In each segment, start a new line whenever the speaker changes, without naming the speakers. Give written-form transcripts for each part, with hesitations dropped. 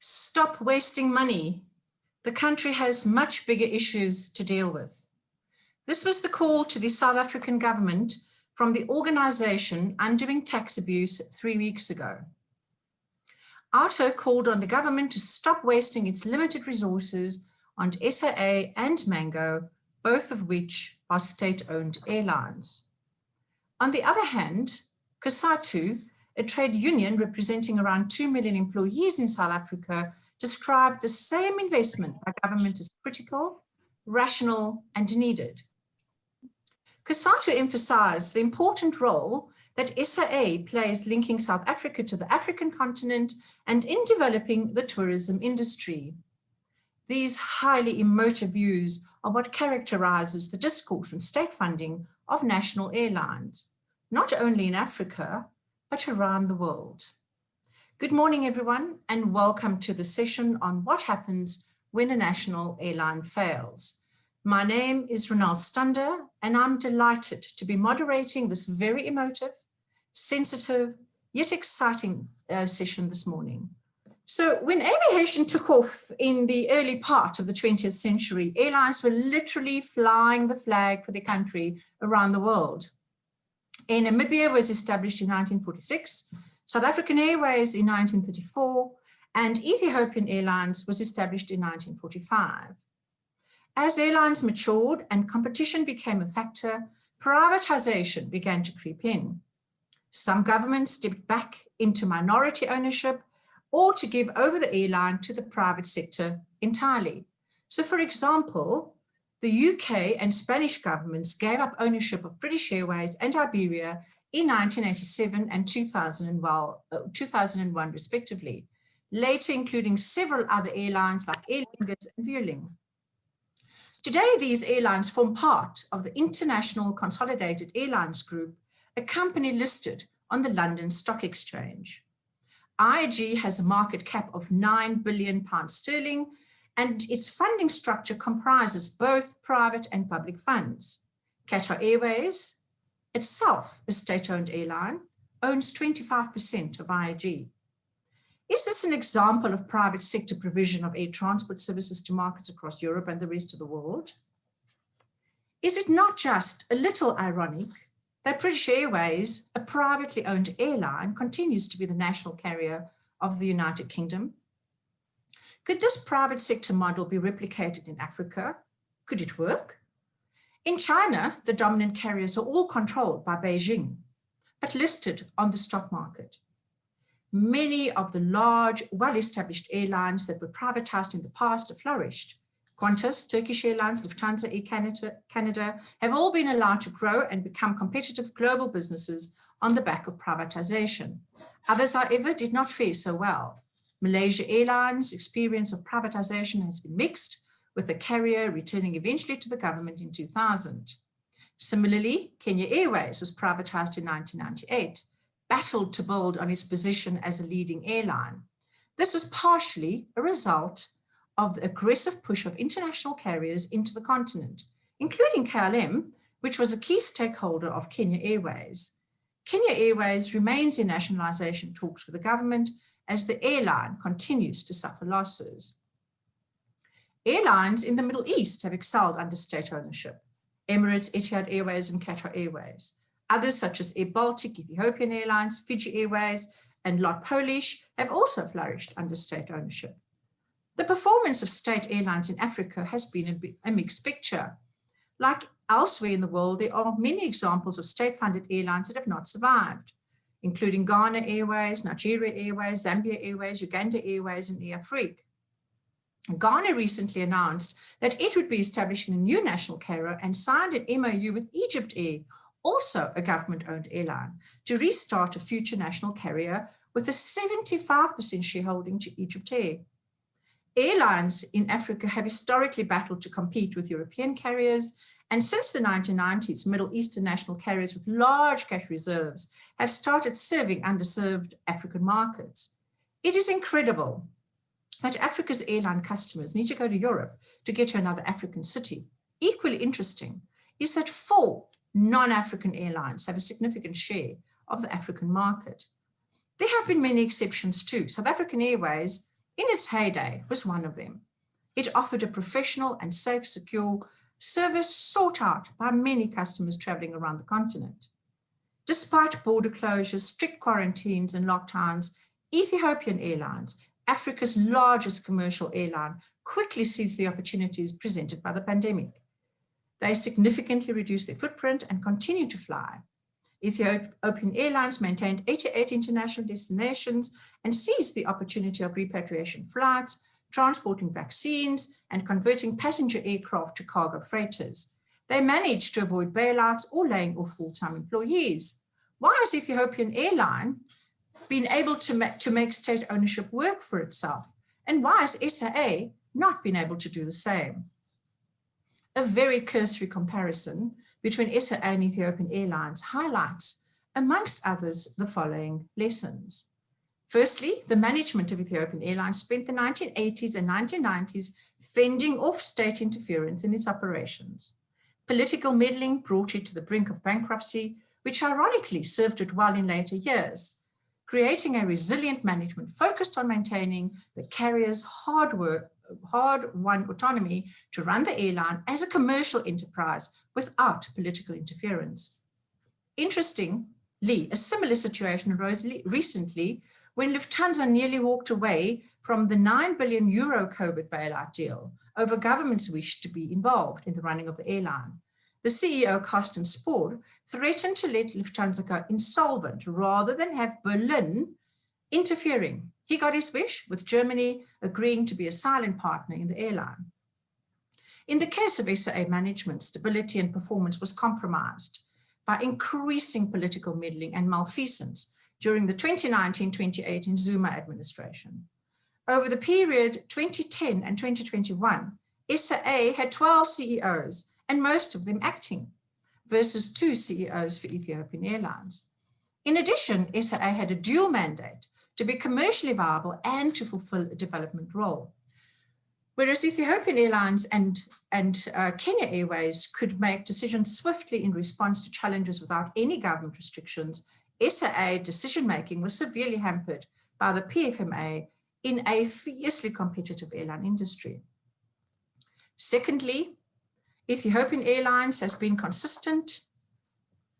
Stop wasting money. The country has much bigger issues to deal with. This was the call to the South African government from the organization Undoing Tax Abuse 3 weeks ago. ARTO called on the government to stop wasting its limited resources on SAA and Mango, both of which are state-owned airlines. On the other hand, COSATU, a trade union representing around 2 million employees in South Africa, described the same investment by government as critical, rational, and needed. COSATU emphasized the important role that SAA plays linking South Africa to the African continent and in developing the tourism industry. These highly emotive views are what characterizes the discourse and state funding of national airlines, not only in Africa, but around the world. Good morning, everyone, and welcome to the session on what happens when a national airline fails. My name is Wrenelle Stander, and I'm delighted to be moderating this very emotive, sensitive, yet exciting session this morning. So when aviation took off in the early part of the 20th century, airlines were literally flying the flag for their country around the world. Air Namibia was established in 1946, South African Airways in 1934, and Ethiopian Airlines was established in 1945. As airlines matured and competition became a factor, privatization began to creep in. Some governments stepped back into minority ownership or to give over the airline to the private sector entirely. So for example, the UK and Spanish governments gave up ownership of British Airways and Iberia in 1987 and 2001 respectively, later including several other airlines like Airlink and Vueling. Today, these airlines form part of the International Consolidated Airlines Group, a company listed on the London Stock Exchange. IAG has a market cap of £9 billion and its funding structure comprises both private and public funds. Qatar Airways, itself a state-owned airline, owns 25% of IAG. Is this an example of private sector provision of air transport services to markets across Europe and the rest of the world? Is it not just a little ironic that British Airways, a privately owned airline, continues to be the national carrier of the United Kingdom? Could this private sector model be replicated in Africa? Could it work? In China, the dominant carriers are all controlled by Beijing, but listed on the stock market. Many of the large, well-established airlines that were privatized in the past have flourished. Qantas, Turkish Airlines, Lufthansa, Air Canada have all been allowed to grow and become competitive global businesses on the back of privatization. Others, however, did not fare so well. Malaysia Airlines' experience of privatization has been mixed, with the carrier returning eventually to the government in 2000. Similarly, Kenya Airways was privatized in 1998. Battled to build on its position as a leading airline. This was partially a result of the aggressive push of international carriers into the continent, including KLM, which was a key stakeholder of Kenya Airways. Kenya Airways remains in nationalization talks with the government as the airline continues to suffer losses. Airlines in the Middle East have excelled under state ownership. Emirates, Etihad Airways, and Qatar Airways. Others such as Air Baltic, Ethiopian Airlines, Fiji Airways, and Lot Polish have also flourished under state ownership. The performance of state airlines in Africa has been a mixed picture. Like elsewhere in the world, there are many examples of state-funded airlines that have not survived, including Ghana Airways, Nigeria Airways, Zambia Airways, Uganda Airways, and Air Afrique. Ghana recently announced that it would be establishing a new national carrier and signed an MOU with Egypt Air, also a government-owned airline, to restart a future national carrier with a 75% shareholding to Egypt Air. Airlines in Africa have historically battled to compete with European carriers, and since the 1990s, Middle Eastern national carriers with large cash reserves have started serving underserved African markets. It is incredible that Africa's airline customers need to go to Europe to get to another African city. Equally interesting is that 4 non-African airlines have a significant share of the African market. There have been many exceptions too. South African Airways in its heyday, was one of them. It offered a professional and safe, secure service sought out by many customers traveling around the continent. Despite border closures, strict quarantines and lockdowns, Ethiopian Airlines, Africa's largest commercial airline, quickly seized the opportunities presented by the pandemic. They significantly reduced their footprint and continued to fly. Ethiopian Airlines maintained 88 international destinations and seized the opportunity of repatriation flights, transporting vaccines, and converting passenger aircraft to cargo freighters. They managed to avoid bailouts or laying off full-time employees. Why has Ethiopian Airline been able to make state ownership work for itself? And why has SAA not been able to do the same? A very cursory comparison between SAA and Ethiopian Airlines highlights, amongst others, the following lessons. Firstly, the management of Ethiopian Airlines spent the 1980s and 1990s fending off state interference in its operations. Political meddling brought it to the brink of bankruptcy, which ironically served it well in later years, creating a resilient management focused on maintaining the carrier's hard-won autonomy to run the airline as a commercial enterprise without political interference. Interestingly, a similar situation arose recently when Lufthansa nearly walked away from the €9 billion COVID bailout deal over government's wish to be involved in the running of the airline. The CEO, Carsten Spohr, threatened to let Lufthansa go insolvent rather than have Berlin interfering. He got his wish, with Germany agreeing to be a silent partner in the airline. In the case of SAA management, stability and performance was compromised by increasing political meddling and malfeasance during the 2019-2018 Zuma administration. Over the period 2010 and 2021, SAA had 12 CEOs and most of them acting, versus 2 CEOs for Ethiopian Airlines. In addition, SAA had a dual mandate to be commercially viable and to fulfill a development role. Whereas Ethiopian Airlines and Kenya Airways could make decisions swiftly in response to challenges without any government restrictions, SAA decision-making was severely hampered by the PFMA in a fiercely competitive airline industry. Secondly, Ethiopian Airlines has been consistent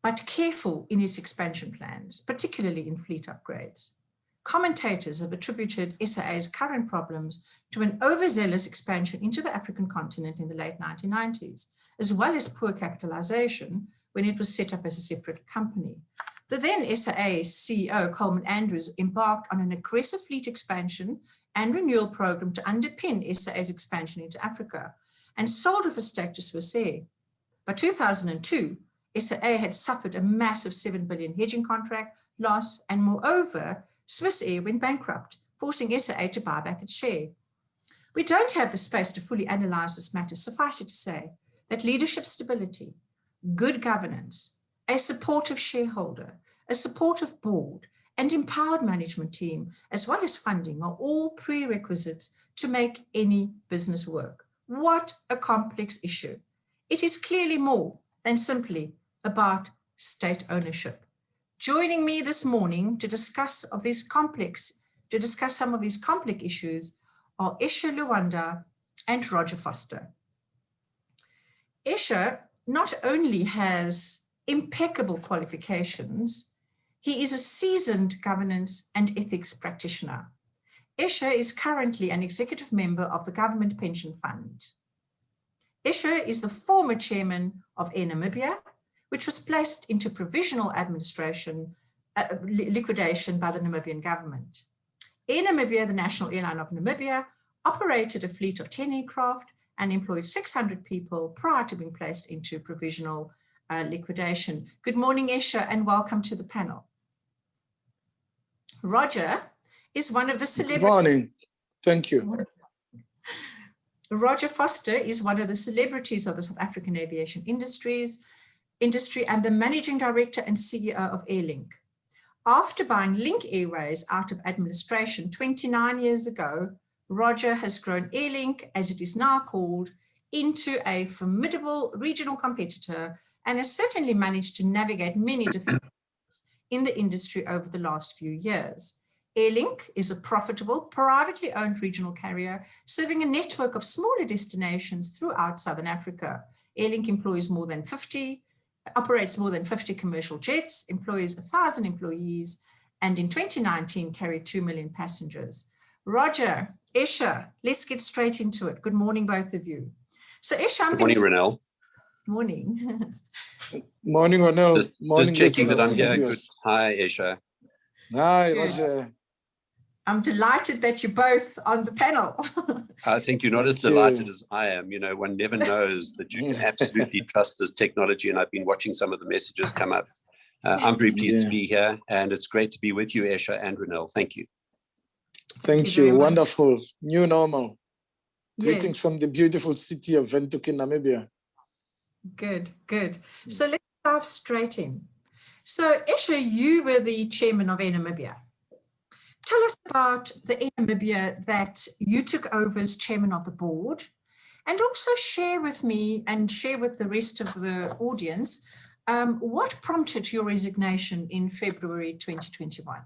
but careful in its expansion plans, particularly in fleet upgrades. Commentators have attributed SAA's current problems to an overzealous expansion into the African continent in the late 1990s, as well as poor capitalization when it was set up as a separate company. The then SAA CEO, Coleman Andrews, embarked on an aggressive fleet expansion and renewal program to underpin SAA's expansion into Africa and sold off a stake to Swissair. By 2002, SAA had suffered a massive $7 billion hedging contract loss, and moreover, Swissair went bankrupt, forcing SAA to buy back its share. We don't have the space to fully analyze this matter. Suffice it to say that leadership stability, good governance, a supportive shareholder, a supportive board, and empowered management team, as well as funding, are all prerequisites to make any business work. What a complex issue. It is clearly more than simply about state ownership. Joining me this morning to discuss some of these complex issues are Escher Luanda and Rodger Foster. Escher not only has impeccable qualifications, he is a seasoned governance and ethics practitioner. Escher is currently an executive member of the Government Pension Fund. Escher is the former chairman of Air Namibia, which was placed into provisional administration, liquidation by the Namibian government. Air Namibia, the National Airline of Namibia, operated a fleet of 10 aircraft and employed 600 people prior to being placed into provisional liquidation. Good morning, Escher, and welcome to the panel. Rodger is one of the celebrities.
Good morning. Thank you.
Rodger Foster is one of the celebrities of the South African aviation industry and the managing director and CEO of Airlink. After buying Link Airways out of administration 29 years ago, Rodger has grown Airlink, as it is now called, into a formidable regional competitor and has certainly managed to navigate many different in the industry over the last few years. Airlink is a profitable, privately owned regional carrier serving a network of smaller destinations throughout Southern Africa. Airlink operates more than 50 commercial jets, employs 1,000 employees, and in 2019 carried 2 million passengers. Rodger, Escher, let's get straight into it. Good morning, both of you. So Escher,
Good morning, Wrenelle.
Morning.
Morning, Wrenelle.
Just checking that I'm here.
Good.
Hi, Escher.
Hi,
Good.
Rodger.
I'm delighted that you're both on the panel.
I think you're not as delighted as I am. You know, one never knows that you can absolutely trust this technology, and I've been watching some of the messages come up. I'm very pleased to be here, and it's great to be with you, Escher and Wrenelle. Thank you.
Thank you. Wonderful. New normal.
Yeah.
Greetings from the beautiful city of Windhoek in Namibia.
Good, good. So let's dive straight in. So Escher, you were the chairman of Air Namibia. Tell us about the Air Namibia that you took over as chairman of the board, and also share with me and share with the rest of the audience what prompted your resignation in February 2021.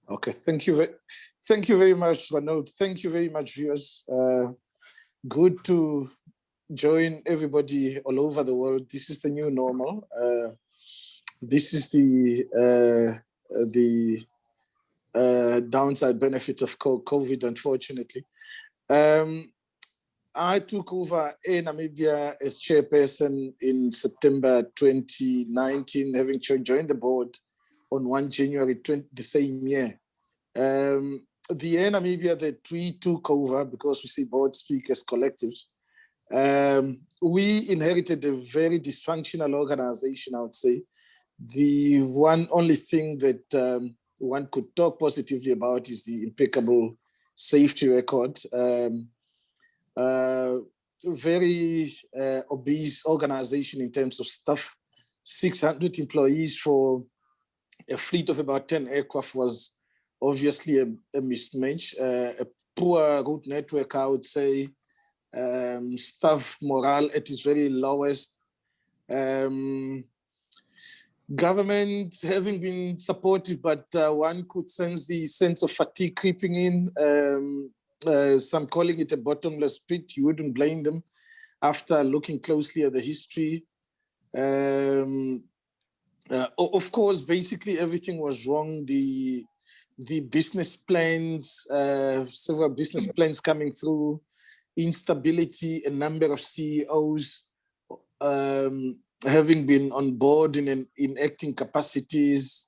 Okay, thank you very much, Wrenelle. Thank you very much, viewers. Good to join everybody all over the world. This is the new normal. This is the downside benefit of COVID, unfortunately. I took over Air Namibia as chairperson in September 2019, having joined the board on 1 January the same year. The Air Namibia that we took over, because we see board speak as collectives, we inherited a very dysfunctional organization, I would say. The only thing that one could talk positively about is the impeccable safety record. Very obese organization in terms of staff. 600 employees for a fleet of about 10 aircraft was obviously a mismatch. A poor route network, I would say. Staff morale at its very lowest. Government having been supportive, but one could sense the sense of fatigue creeping in. Some calling it a bottomless pit. You wouldn't blame them after looking closely at the history. Of course, basically everything was wrong. The business plans, several business plans coming through, instability, a number of CEOs having been on board in acting capacities,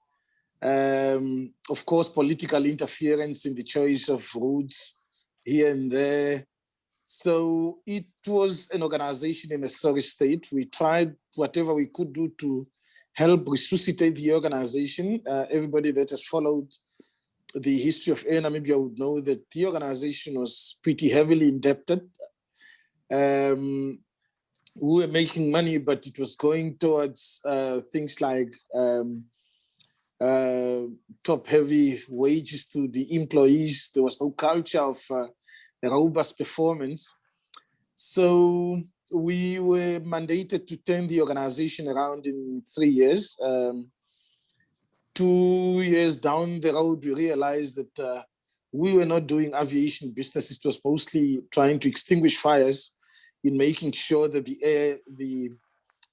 of course, political interference in the choice of routes here and there. So it was an organization in a sorry state. We tried whatever we could do to help resuscitate the organization. Everybody that has followed the history of Air Namibia would know that the organization was pretty heavily indebted. We were making money, but it was going towards things like top-heavy wages to the employees. There was no culture of robust performance. So we were mandated to turn the organization around in 3 years. 2 years down the road, we realized that we were not doing aviation business. It was mostly trying to extinguish fires in making sure that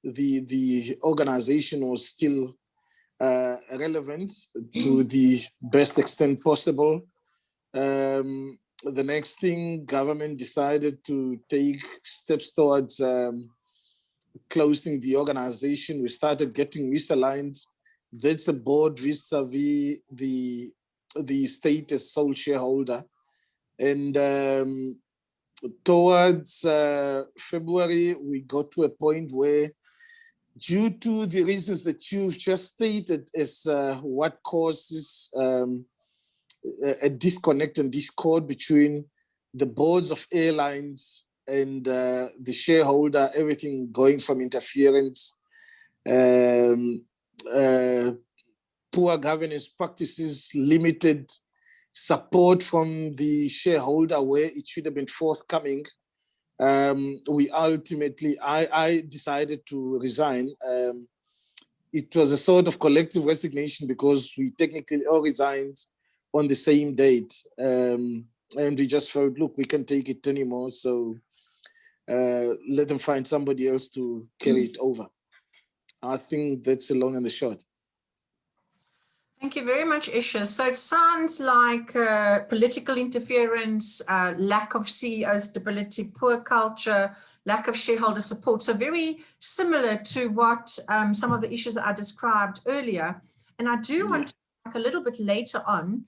the organization was still relevant to the best extent possible. The next thing, government decided to take steps towards closing the organization. We started getting misaligned. That's the board vis-a-vis the state as sole shareholder. And towards February, we got to a point where, due to the reasons that you've just stated as what causes a disconnect and discord between the boards of airlines and the shareholder, everything going from interference, poor governance practices, limited support from the shareholder where it should have been forthcoming. We ultimately, I decided to resign. it was a sort of collective resignation because we technically all resigned on the same date. And we just felt, look, we can't take it anymore. So let them find somebody else to carry it over. I think that's the long and the short.
Thank you very much, Escher. So it sounds like political interference, lack of CEO stability, poor culture, lack of shareholder support. So very similar to what some of the issues that I described earlier. And I do want to talk a little bit later on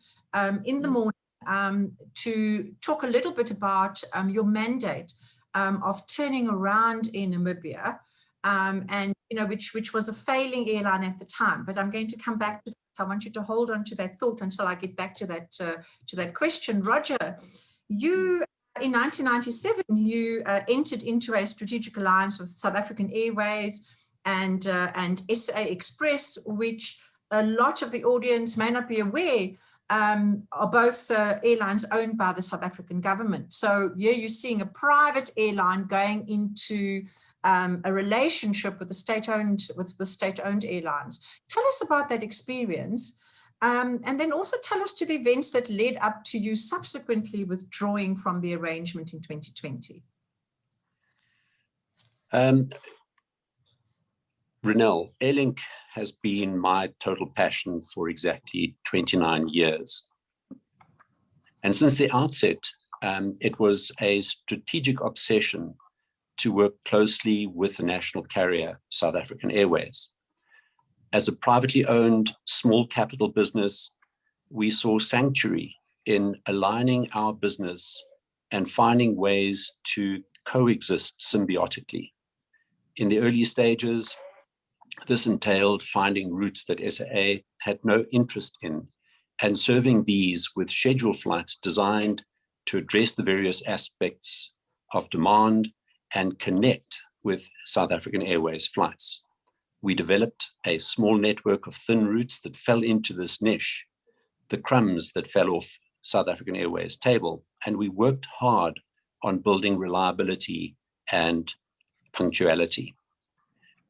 in the morning to talk a little bit about your mandate of turning around in Namibia, and which was a failing airline at the time. But I'm going to come back to that. I want you to hold on to that thought until I get back to that question. Rodger, you in 1997 you entered into a strategic alliance with South African Airways and SA Express, which a lot of the audience may not be aware are both airlines owned by the South African government. So here you're seeing a private airline going into a relationship with the state-owned airlines. Tell us about that experience, and then also tell us to the events that led up to you subsequently withdrawing from the arrangement in 2020.
Wrenelle, Airlink has been my total passion for exactly 29 years. And since the outset, it was a strategic obsession to work closely with the national carrier, South African Airways. As a privately owned small capital business, we saw sanctuary in aligning our business and finding ways to coexist symbiotically. In the early stages, this entailed finding routes that SAA had no interest in and serving these with scheduled flights designed to address the various aspects of demand and connect with South African Airways flights. We developed a small network of thin routes that fell into this niche, the crumbs that fell off South African Airways' table, and we worked hard on building reliability and punctuality.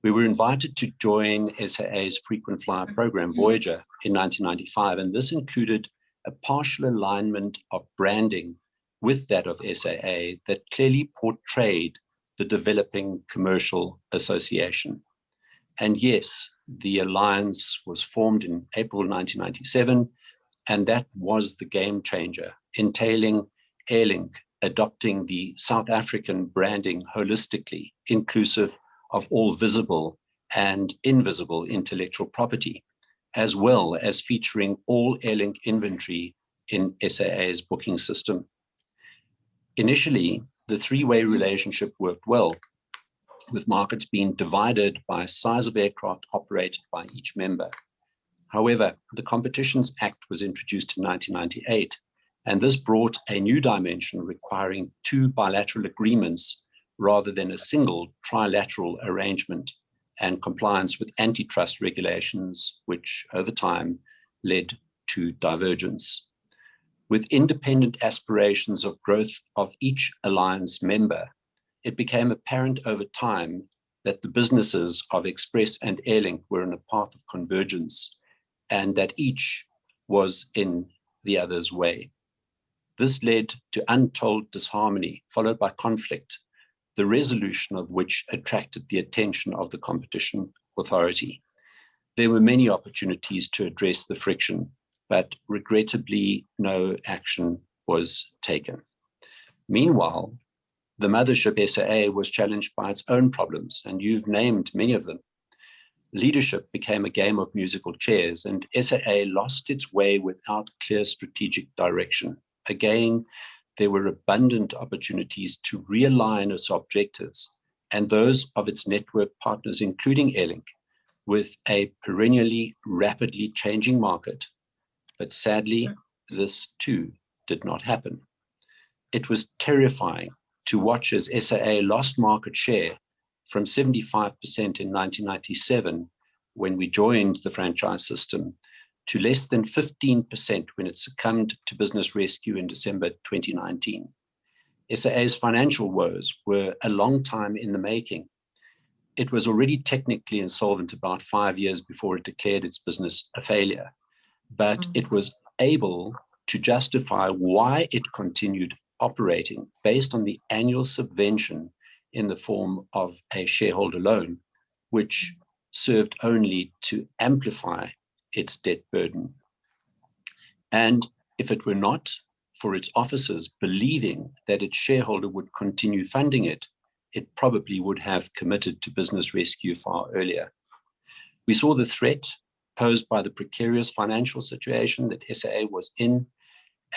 We were invited to join SAA's frequent flyer program, Voyager, in 1995, and this included a partial alignment of branding with that of SAA that clearly portrayed the developing commercial association. And yes, the alliance was formed in April 1997, and that was the game changer, entailing Airlink adopting the South African branding holistically, inclusive of all visible and invisible intellectual property, as well as featuring all Airlink inventory in SAA's booking system. Initially, the three-way relationship worked well, with markets being divided by size of aircraft operated by each member. However, the Competitions Act was introduced in 1998, and this brought a new dimension requiring two bilateral agreements rather than a single trilateral arrangement, and compliance with antitrust regulations, which over time led to divergence. With independent aspirations of growth of each alliance member, it became apparent over time that the businesses of Express and Airlink were on a path of convergence, and that each was in the other's way. This led to untold disharmony, followed by conflict, the resolution of which attracted the attention of the competition authority. There were many opportunities to address the friction, but regrettably no action was taken. Meanwhile, the mothership SAA was challenged by its own problems, and you've named many of them. Leadership became a game of musical chairs, and SAA lost its way without clear strategic direction. Again, there were abundant opportunities to realign its objectives and those of its network partners, including Airlink, with a perennially rapidly changing market. But sadly, this too did not happen. It was terrifying to watch as SAA lost market share from 75% in 1997, when we joined the franchise system, to less than 15% when it succumbed to business rescue in December 2019. SAA's financial woes were a long time in the making, it was already technically insolvent about 5 years before it declared its business a failure, but it was able to justify why it continued operating based on the annual subvention in the form of a shareholder loan, which served only to amplify its debt burden. And if it were not for its officers believing that its shareholder would continue funding it, it probably would have committed to business rescue far earlier. We saw the threat posed by the precarious financial situation that SAA was in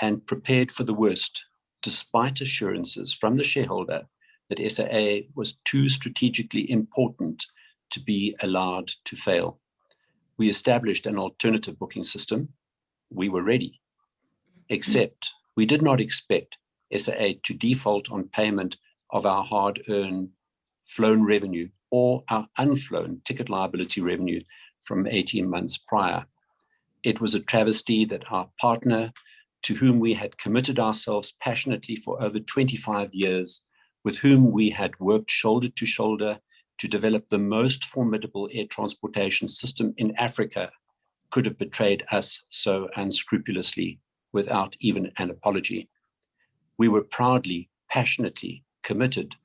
and prepared for the worst, despite assurances from the shareholder that SAA was too strategically important to be allowed to fail. We established an alternative booking system. We were ready, except we did not expect SAA to default on payment of our hard-earned flown revenue or our unflown ticket liability revenue from 18 months prior. It was a travesty that our partner, to whom we had committed ourselves passionately for over 25 years, with whom we had worked shoulder to shoulder to develop the most formidable air transportation system in Africa, could have betrayed us so unscrupulously without even an apology. We were proudly, passionately committed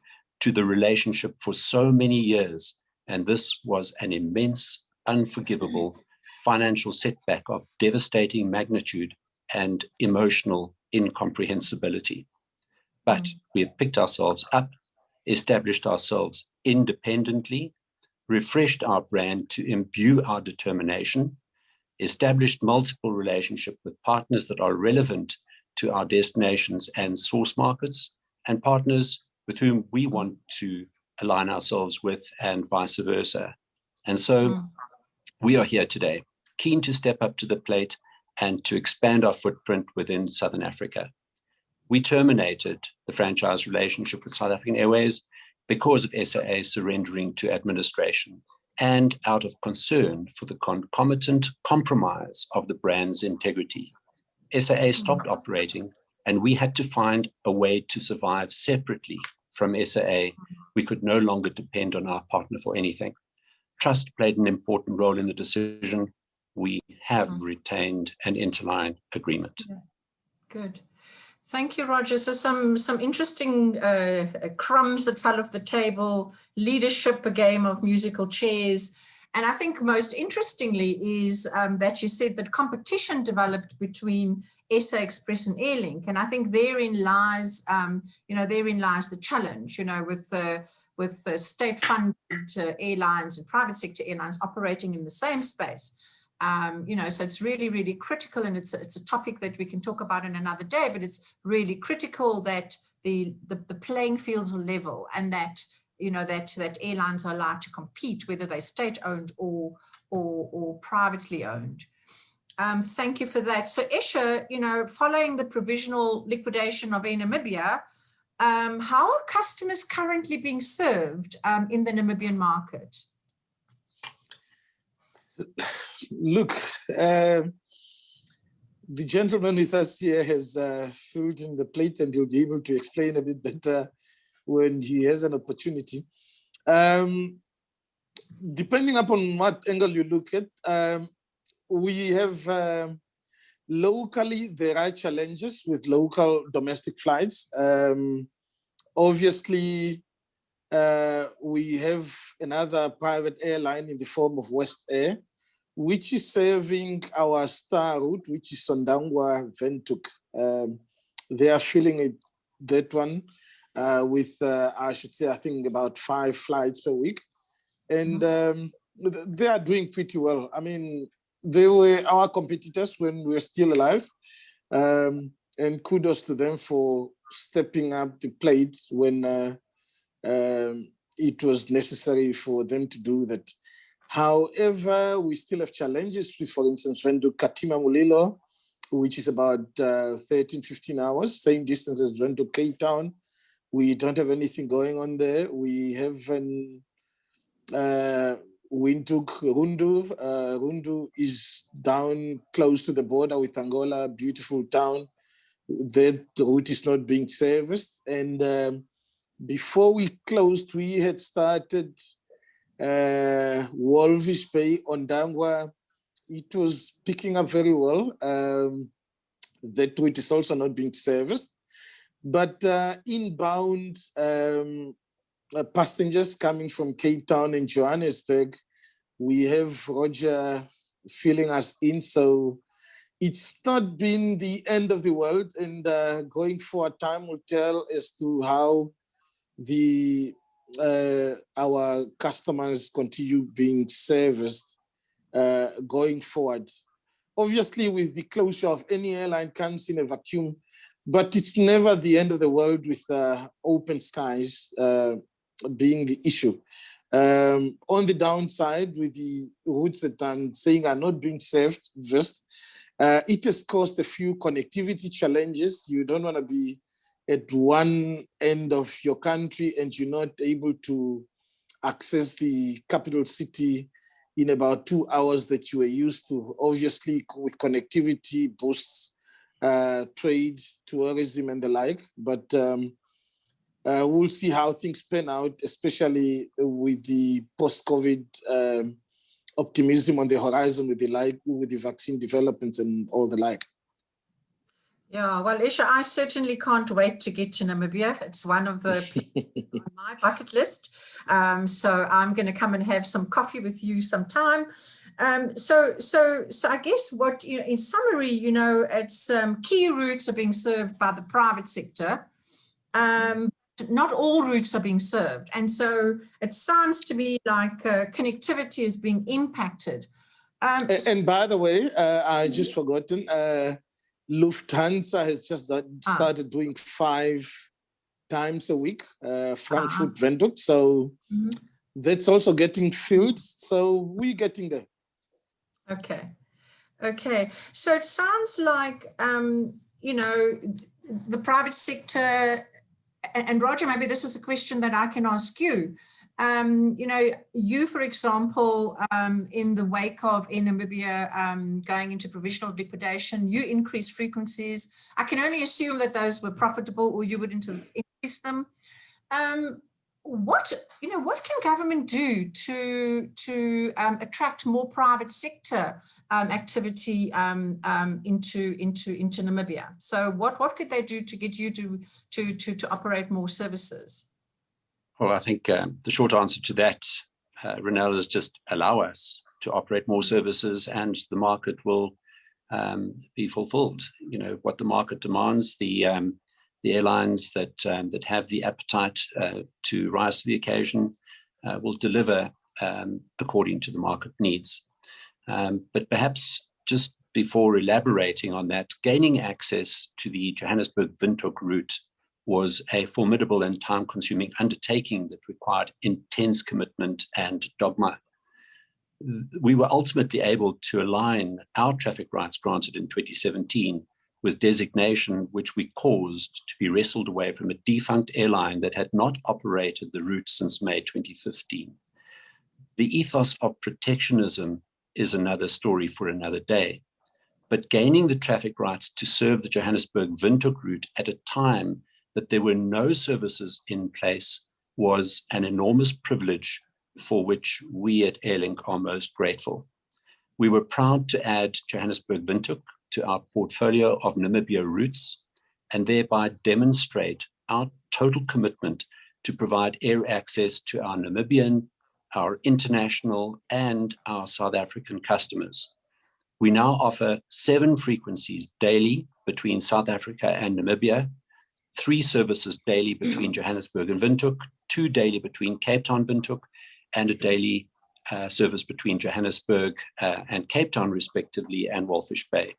to the relationship for so many years, and this was an immense, unforgivable financial setback of devastating magnitude and emotional incomprehensibility. But we have picked ourselves up, established ourselves independently, refreshed our brand to imbue our determination, established multiple relationships with partners that are relevant to our destinations and source markets, and partners with whom we want to align ourselves with, and vice versa. And so we are here today, keen to step up to the plate and to expand our footprint within Southern Africa. We terminated the franchise relationship with South African Airways because of SAA surrendering to administration and out of concern for the concomitant compromise of the brand's integrity. SAA stopped operating, and we had to find a way to survive separately from SAA. We could no longer depend on our partner for anything. Trust played an important role in the decision. We have retained an interline agreement.
Yeah. Good. Thank you, Rodger. So some interesting crumbs that fell off the table, leadership, a game of musical chairs. And I think most interestingly is that you said that competition developed between SA Express and Airlink. And I think therein lies, therein lies the challenge, with state-funded airlines and private sector airlines operating in the same space. So it's really, really critical, and it's a topic that we can talk about in another day, but it's really critical that the playing fields are level, and that, that airlines are allowed to compete, whether they're state-owned or privately owned. Thank you for that. So Escher, following the provisional liquidation of Air Namibia, how are customers currently being served in the Namibian market?
Look, the gentleman with us here has food in the plate, and he'll be able to explain a bit better when he has an opportunity. Depending upon what angle you look at, we have locally, there are challenges with local domestic flights. Obviously, we have another private airline in the form of West Air, which is serving our star route, which is Sondangwa Windhoek. They are filling it, that one, with, I should say, I think about 5 flights per week. And they are doing pretty well. I mean, they were our competitors when we were still alive. And kudos to them for stepping up the plate when it was necessary for them to do that. However, we still have challenges with, for instance, Windhoek Katima Mulilo, which is about 13, 15 hours, same distance as Windhoek Cape Town. We don't have anything going on there. We have an Windhoek Rundu. Rundu is down close to the border with Angola, beautiful town. That route is not being serviced. And before we closed, we had started Walvis Bay, Ondangwa, it was picking up very well. That route is also not being serviced. But inbound passengers coming from Cape Town and Johannesburg, we have Rodger filling us in. So it's not been the end of the world, and going forward, time will tell as to how our customers continue being serviced going forward. Obviously, with the closure of any airline comes in a vacuum, but it's never the end of the world with open skies being the issue. On the downside, with the routes that I'm saying are not being serviced, it has caused a few connectivity challenges. You don't want to be at one end of your country and you're not able to access the capital city in about 2 hours that you were used to. Obviously, with connectivity boosts trade, tourism, and the like. But we'll see how things pan out, especially with the post-COVID optimism on the horizon with the vaccine developments and all the like.
Yeah, well, Escher, I certainly can't wait to get to Namibia. It's one of the on my bucket list. So I'm going to come and have some coffee with you sometime. So I guess what, in summary, it's key routes are being served by the private sector. Not all routes are being served. And so it sounds to me like connectivity is being impacted.
And by the way, I just forgotten, Lufthansa has just started doing 5 times a week, Frankfurt Windhoek. So that's also getting filled. So we're getting there.
Okay. So it sounds like, the private sector, and Rodger, maybe this is a question that I can ask you. You, for example, in the wake of Air Namibia going into provisional liquidation, you increased frequencies. I can only assume that those were profitable, or you wouldn't have increased them. What can government do to attract more private sector activity into Namibia? So what could they do to get you to operate more services?
Well, I think the short answer to that, Wrenelle, is just allow us to operate more services and the market will be fulfilled. What the market demands, the airlines that have the appetite to rise to the occasion will deliver according to the market needs. But perhaps just before elaborating on that, gaining access to the Johannesburg-Windhoek route was a formidable and time-consuming undertaking that required intense commitment and dogma. We were ultimately able to align our traffic rights granted in 2017 with designation which we caused to be wrestled away from a defunct airline that had not operated the route since May 2015. The ethos of protectionism is another story for another day. But gaining the traffic rights to serve the Johannesburg-Windhoek route at a time that there were no services in place was an enormous privilege for which we at Airlink are most grateful. We were proud to add Johannesburg-Windhoek to our portfolio of Namibia routes and thereby demonstrate our total commitment to provide air access to our Namibian, our international, and our South African customers. We now offer 7 frequencies daily between South Africa and Namibia, 3 services daily between Johannesburg and Windhoek, 2 daily between Cape Town, Windhoek, and a daily service between Johannesburg and Cape Town, respectively, and Walvis Bay.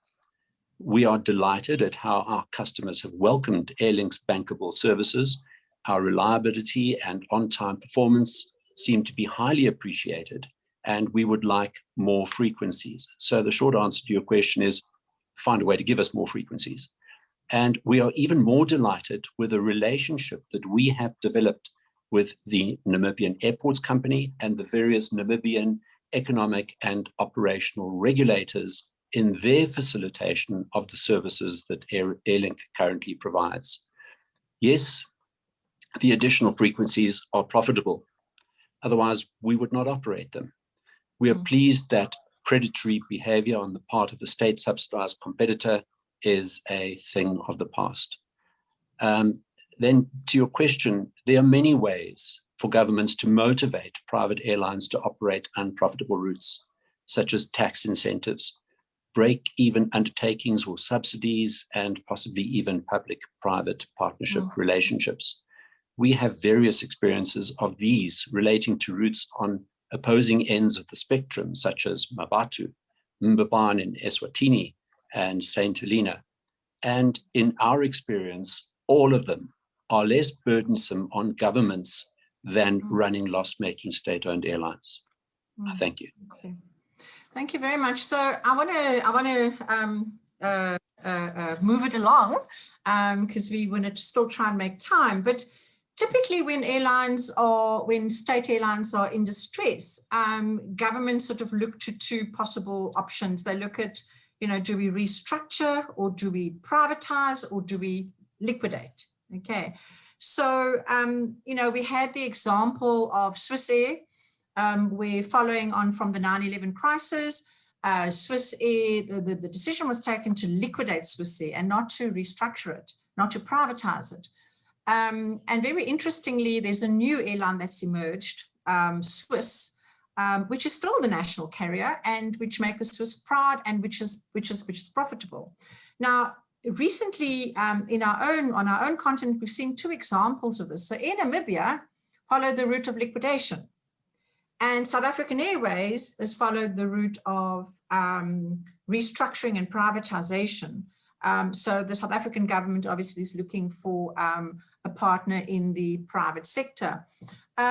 We are delighted at how our customers have welcomed Airlink's bankable services. Our reliability and on-time performance seem to be highly appreciated, and we would like more frequencies. So the short answer to your question is find a way to give us more frequencies. And we are even more delighted with the relationship that we have developed with the Namibian Airports Company and the various Namibian economic and operational regulators in their facilitation of the services that Airlink currently provides. Yes, the additional frequencies are profitable, Otherwise, we would not operate them. We are pleased that predatory behavior on the part of a state-subsidized competitor is a thing of the past. Then to your question, there are many ways for governments to motivate private airlines to operate unprofitable routes, such as tax incentives, break-even undertakings or subsidies, and possibly even public-private partnership relationships. We have various experiences of these relating to routes on opposing ends of the spectrum, such as Mabatu, Mbabane in Eswatini, and St. Helena. And in our experience, all of them are less burdensome on governments than running loss-making state-owned airlines. Thank you.
Okay. Thank you very much. So I want to move it along because we want to still try and make time. But typically, when state airlines are in distress, governments sort of look to two possible options. They look at, do we restructure, or do we privatize, or do we liquidate? Okay. So, we had the example of Swiss Air. We're following on from the 9/11 crisis. Swiss Air, the decision was taken to liquidate Swiss Air and not to restructure it, not to privatize it. And very interestingly, there's a new airline that's emerged, Swiss, which is still the national carrier and which makes the Swiss proud and which is profitable. Now, recently, on our own continent, we've seen two examples of this. So Air Namibia followed the route of liquidation, and South African Airways has followed the route of restructuring and privatization. So the South African government obviously is looking for a partner in the private sector.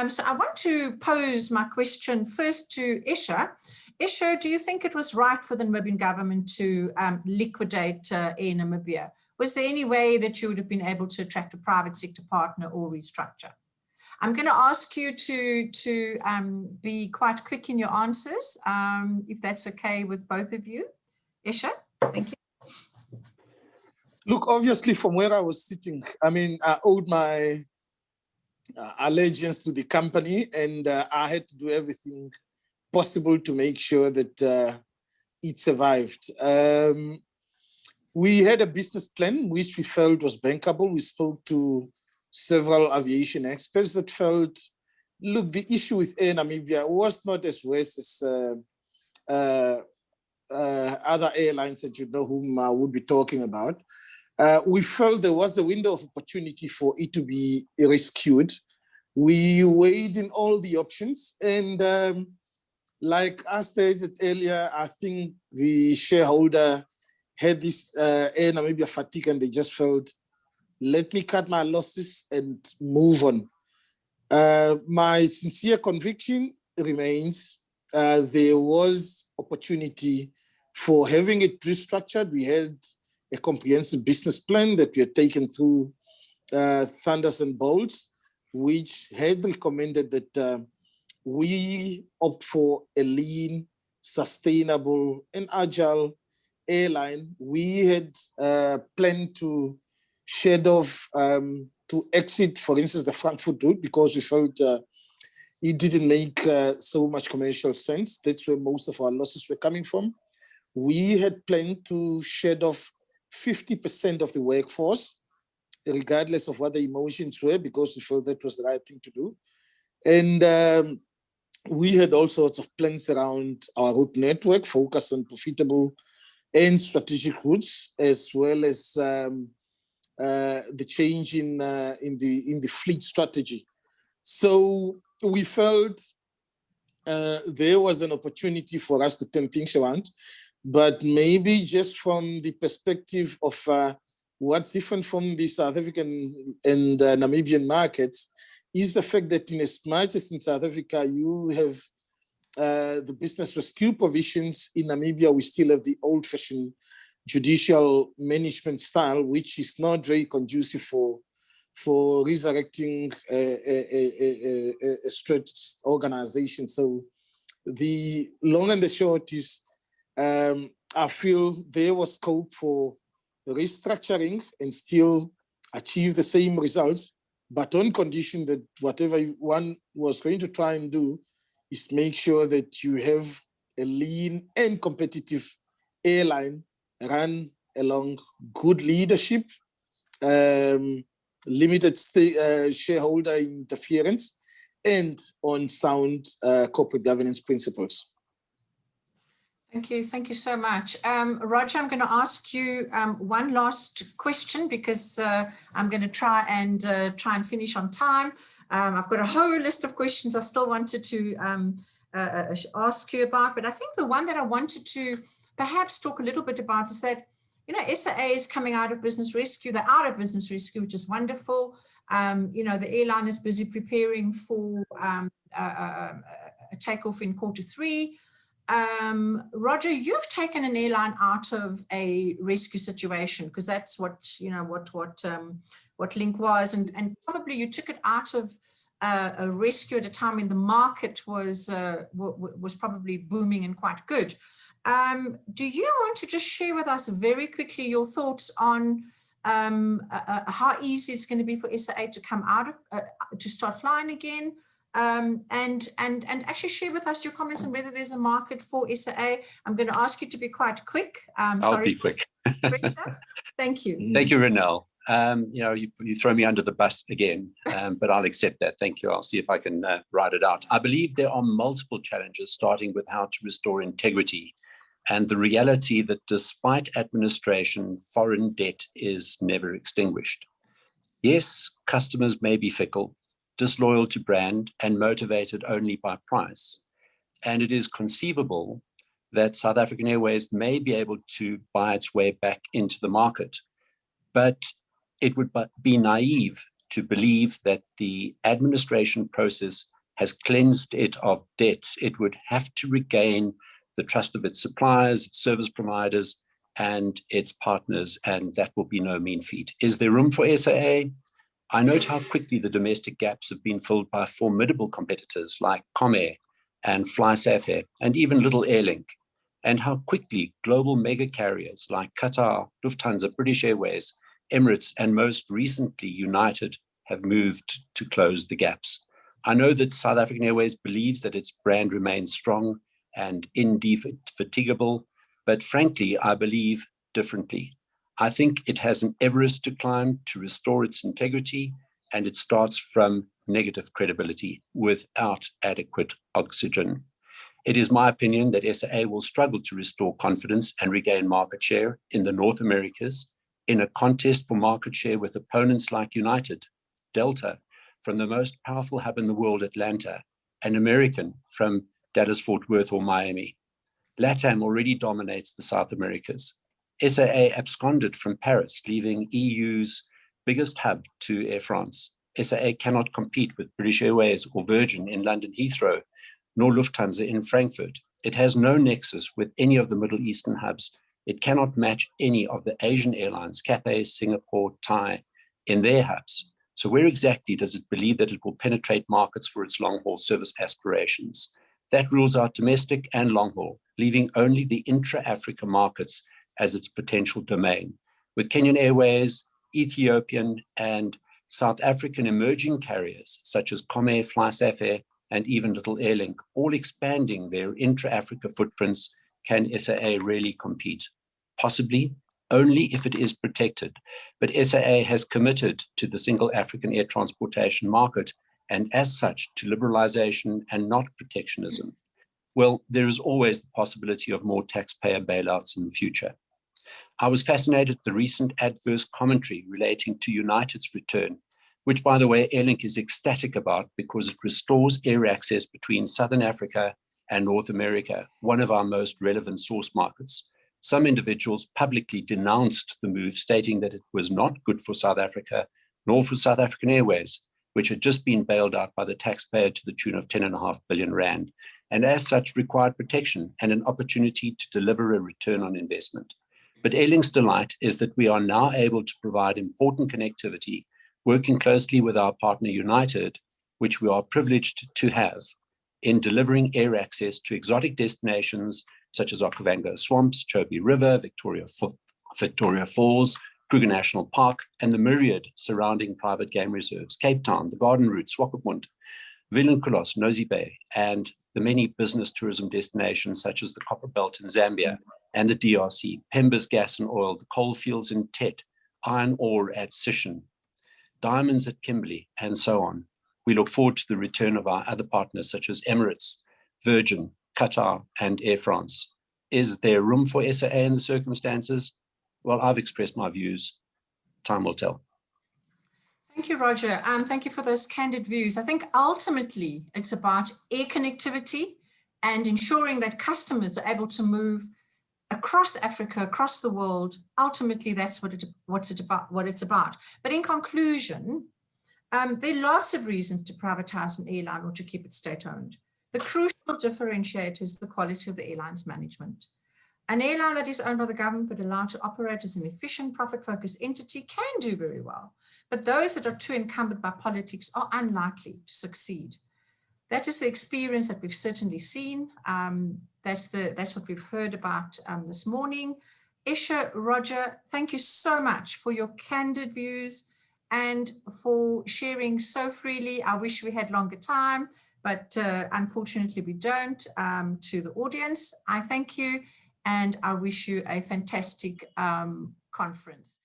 So I want to pose my question first to Escher. Escher, do you think it was right for the Namibian government to liquidate Air Namibia? Was there any way that you would have been able to attract a private sector partner or restructure? I'm going to ask you to be quite quick in your answers, if that's okay with both of you. Escher, thank you.
Look, obviously, from where I was sitting, I owed my allegiance to the company, and I had to do everything possible to make sure that it survived. We had a business plan which we felt was bankable. We spoke to several aviation experts that felt, look, the issue with Air Namibia was not as worse as other airlines that whom I would be talking about. We felt there was a window of opportunity for it to be rescued. We weighed in all the options, and like I stated earlier, I think the shareholder had this Air Namibia fatigue, and they just felt, let me cut my losses and move on. My sincere conviction remains there was opportunity for having it restructured. We had a comprehensive business plan that we had taken through Thunders and Bolts, which had recommended that we opt for a lean, sustainable, and agile airline. We had planned to shed off, to exit, for instance, the Frankfurt route, because we felt it didn't make so much commercial sense. That's where most of our losses were coming from. We had planned to shed off 50% of the workforce, regardless of what the emotions were, because we felt that was the right thing to do. And we had all sorts of plans around our route network, focused on profitable and strategic routes, as well as the change in the fleet strategy. So we felt there was an opportunity for us to turn things around, but maybe just from the perspective of what's different from the South African and Namibian markets is the fact that in as much as in South Africa you have the business rescue provisions, in Namibia we still have the old-fashioned judicial management style, which is not very conducive for resurrecting a stretched organization. So the long and the short is, I feel there was scope for restructuring and still achieve the same results but on condition that whatever one was going to try and do is make sure that you have a lean and competitive airline run along good leadership, limited shareholder interference, and on sound corporate governance principles.
Thank you. Thank you so much. Rodger, I'm going to ask you one last question because I'm going to try and finish on time. I've got a whole list of questions I still wanted to ask you about, but I think the one that I wanted to perhaps talk a little bit about is that, you know, SAA is coming out of business rescue. They're out of business rescue, which is wonderful. You know, the airline is busy preparing for a takeoff in Q3. Rodger, you've taken an airline out of a rescue situation because that's what, you know, what Link was, and probably you took it out of a rescue at a time when the market was probably booming and quite good. Do you want to just share with us very quickly your thoughts on how easy it's going to be for SAA to come out of, to start flying again? And actually share with us your comments on whether there's a market for SAA. I'm going to ask you to be quite quick.
I'll be quick.
Thank you.
Thank you, Wrenelle. You know, you throw me under the bus again, but I'll accept that. Thank you. I'll see if I can ride it out. I believe there are multiple challenges, starting with how to restore integrity and the reality that despite administration, foreign debt is never extinguished. Yes, customers may be fickle, disloyal to brand, and motivated only by price. And it is conceivable that South African Airways may be able to buy its way back into the market. But it would be naive to believe that the administration process has cleansed it of debts. It would have to regain the trust of its suppliers, its service providers, and its partners, and that will be no mean feat. Is there room for SAA? I note how quickly the domestic gaps have been filled by formidable competitors like Comair and FlySafair, and even little Airlink, and how quickly global mega carriers like Qatar, Lufthansa, British Airways, Emirates, and most recently United have moved to close the gaps. I know that South African Airways believes that its brand remains strong and indefatigable, but frankly, I believe differently. I think it has an Everest to climb to restore its integrity, and it starts from negative credibility without adequate oxygen. It is my opinion that SAA will struggle to restore confidence and regain market share in the North Americas in a contest for market share with opponents like United, Delta from the most powerful hub in the world, Atlanta, and American from Dallas-Fort Worth or Miami. LATAM already dominates the South Americas. SAA absconded from Paris, leaving EU's biggest hub to Air France. SAA cannot compete with British Airways or Virgin in London Heathrow, nor Lufthansa in Frankfurt. It has no nexus with any of the Middle Eastern hubs. It cannot match any of the Asian airlines, Cathay, Singapore, Thai, in their hubs. So where exactly does it believe that it will penetrate markets for its long-haul service aspirations? That rules out domestic and long-haul, leaving only the intra-Africa markets as its potential domain. With Kenyan Airways, Ethiopian, and South African emerging carriers such as Comair, FlySafair, and even little Airlink, all expanding their intra-Africa footprints, can SAA really compete? Possibly, only if it is protected. But SAA has committed to the single African air transportation market, and as such to liberalization and not protectionism. Well, there is always the possibility of more taxpayer bailouts in the future. I was fascinated at the recent adverse commentary relating to United's return, which, by the way, Airlink is ecstatic about because it restores air access between Southern Africa and North America, one of our most relevant source markets. Some individuals publicly denounced the move, stating that it was not good for South Africa, nor for South African Airways, which had just been bailed out by the taxpayer to the tune of 10.5 billion rand, and as such required protection and an opportunity to deliver a return on investment. But Airlink's delight is that we are now able to provide important connectivity, working closely with our partner United, which we are privileged to have, in delivering air access to exotic destinations such as Okavango Swamps, Chobe River, Victoria Falls, Kruger National Park, and the myriad surrounding private game reserves, Cape Town, the Garden Route, Swakopmund, Vilankulos, Nosy Bay, and the many business tourism destinations such as the Copperbelt in Zambia and the DRC, Pemba's gas and oil, the coal fields in Tet, iron ore at Sishen, diamonds at Kimberley, and so on. We look forward to the return of our other partners such as Emirates, Virgin, Qatar, and Air France. Is there room for SAA in the circumstances? Well, I've expressed my views. Time will tell.
Thank you, Rodger. Thank you for those candid views. I think ultimately it's about air connectivity and ensuring that customers are able to move across Africa, across the world. Ultimately, that's what it's about. But in conclusion, there are lots of reasons to privatize an airline or to keep it state-owned. The crucial differentiator is the quality of the airline's management. An airline that is owned by the government but allowed to operate as an efficient, profit-focused entity can do very well. But those that are too encumbered by politics are unlikely to succeed. That is the experience that we've certainly seen. That's what we've heard about this morning. Escher, Rodger, thank you so much for your candid views and for sharing so freely. I wish we had longer time, but unfortunately we don't. To the audience, I thank you and I wish you a fantastic conference.